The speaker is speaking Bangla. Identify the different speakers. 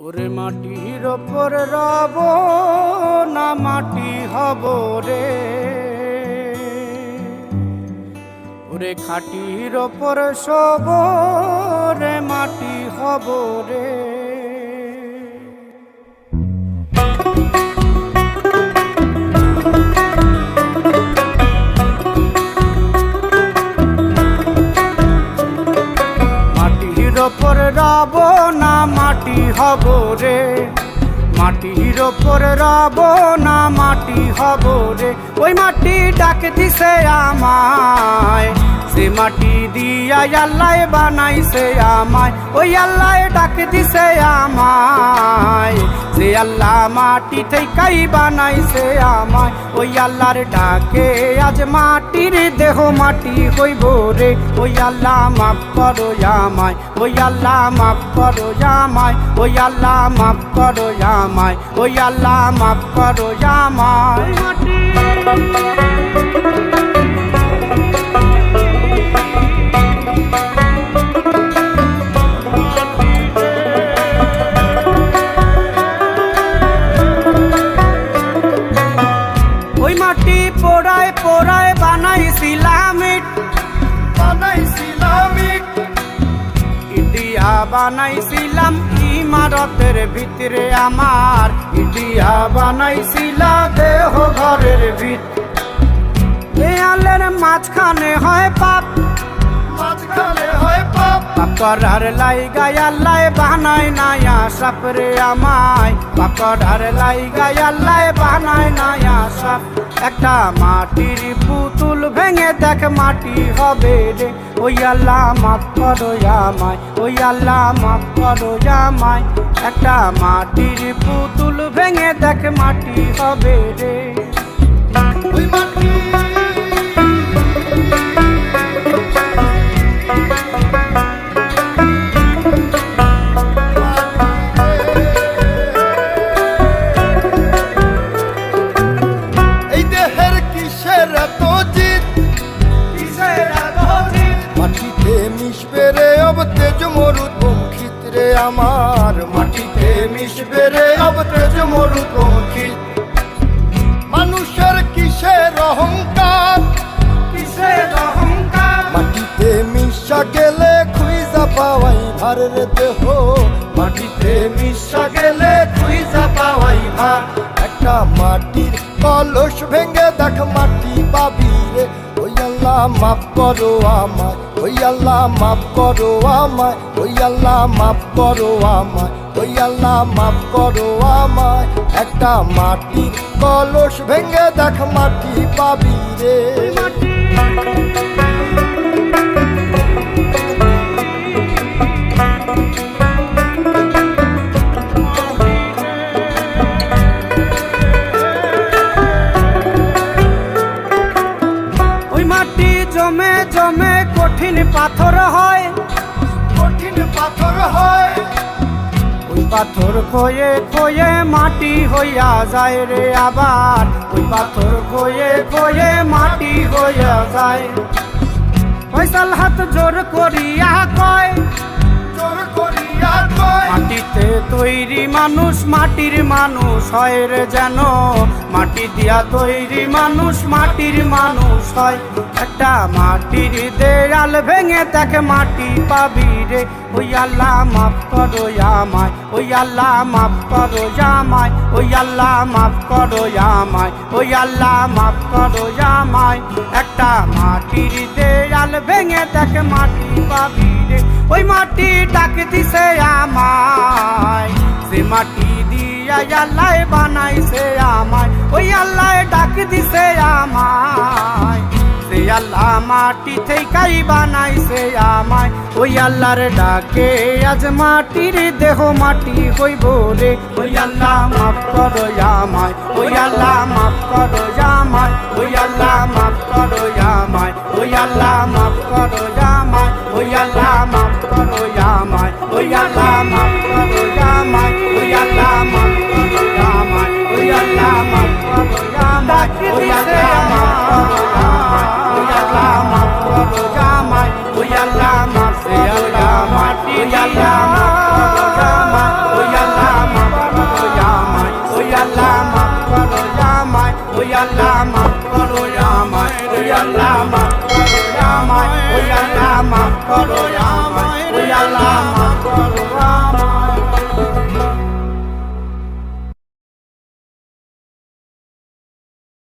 Speaker 1: ওরে মাটির ওপর রব না মাটি হব রে, ওরে খাটির ওপর শোব রে মাটি হব রে। মাটির ওপর রব না মাটি হব রে, মাটির ওপর রব না মাটি হব রে। ওই মাটি ডাক দিছে আমায়, সে মাটি দিয়া আল্লাহ বানাইছে আমায়। ওই আল্লাহ ডাক দিছে আমায়, সে আল্লাহ মাটি থেকেই বানাইছে আমায়। ওই আল্লাহর ডাকে আজ মাটির দেহ মাটি হইব রে। ওই আল্লাহ মাফ করো আমায়, ওই আল্লাহ মাফ করো আমায়, ওই আল্লাহ মাফ করো আমায়, ওই আল্লাহ মাফ করো আমায়। ওই মাটি পোড়ায় পোড়ায় বানাইছিলাম ইট, ইটিয়া বানাইছিলাম ইমারতের ভিতরে আমার, ইটিয়া বানাইছিলা দেহ ঘরের ভিত। দেয়ালের মাঝখানে হয় পাপ, মাঝখানে হয় পাপ, পাকড়ার লাইগায় আল্লাহ বানায় নায়া সাপ রে আমায়, পাকড়ার লাইগায় আল্লাহ বানায় নায়া সাপ। একটা মাটির পুতুল ভেঙে দেখ মাটি হবে রে। ওই আল্লাহ মাফ করো আমায়, ওই আল্লাহ মাফ করো আমায়। একটা মাটির পুতুল ভেঙে দেখ মাটি হবে রে। ওই মাটি আমার, মাটিতে মিশবে রে অব তেজ মরুদ পঙ্খিত। মানুষের কিসের অহংকার, কিসের অহংকার, মাটিতে মিশা গেলে খুঁজা পাওয়াই ভার রে দেহ, মাটিতে মিশা গেলে খুঁজা পাওয়াই ভার। একটা মাটির কলস ভেঙে দেখ মাটি পাবি রে। ওই আল্লাহ মাফ করো আমায়, ওই আল্লাহ মাফ করো আমায়, ওই আল্লাহ মাফ করো আমায়, ওই আল্লাহ মাফ করো আমায়। একটা মাটির কলস ভেঙে দেখ মাটি পাবি রে। জমে জমে কঠিন পাথর হয়, কঠিন পাথর হয়। ওই পাথর খয়ে খয়ে মাটি হইয়া যায় রে আবার, ওই পাথর খয়ে খয়ে মাটি হইয়া যায়। ফয়সাল হাত জোর করিয়া কয়, জোর করিয়া কয়, মাটিতে তৈরি মানুষ মাটির মানুষ হয় রে যেন, মাটি দিয়া তৈরি মানুষ মাটির মানুষ হয়। একটা মাটির দেয়াল ভেঙে দেখ মাটি পাবি রে। ওই আল্লাহ মাফ করো আমায়, ওই আল্লাহ মাফ করো আমায়, ওই আল্লাহ মাফ করো আমায়, ওই আল্লাহ মাফ করো আমায়। একটা মাটির দেয়াল ভেঙে দেখ মাটি পাবি রে। ওই মাটি ডাক দিছে আমায়, সে মাটি দিয়া আল্লাহ বানাইছে আমায়। ওই আল্লাহ ডাক দিছে আমায়, সে আল্লাহ মাটি থেকেই বানাইছে আমায়। ওই আল্লাহর ডাকে আজ মাটির দেহ মাটি হইব রে। ওই আল্লাহ মাফ করো আমায়, ওই আল্লাহ মাফ করো আমায়, ওই আল্লাহ মাফ করো আমায়, ওই আল্লাহ মাফ করো আমায়, ওই আল্লাহ মাফ করো আমায়, ওই আল্লাহ মাফ করো আমায়, ওই আল্লাহ মাফ করো আমায়, ওই আল্লাহ মাফ করো আমায়, ওই আল্লাহ মাফ করো আমায়, ওই আল্লাহ মাফ করো আমায়, ওই আল্লাহ মাফ করো আমায়, ওই আল্লাহ মাফ করো আমায়, ওই আল্লাহ আল্লাহ মাফ করো আমায়, ওই আল্লাহ মাফ করো আমায়, ওই আল্লাহ মাফ করো আমায়, ওই আল্লাহ মাফ করো আমায়।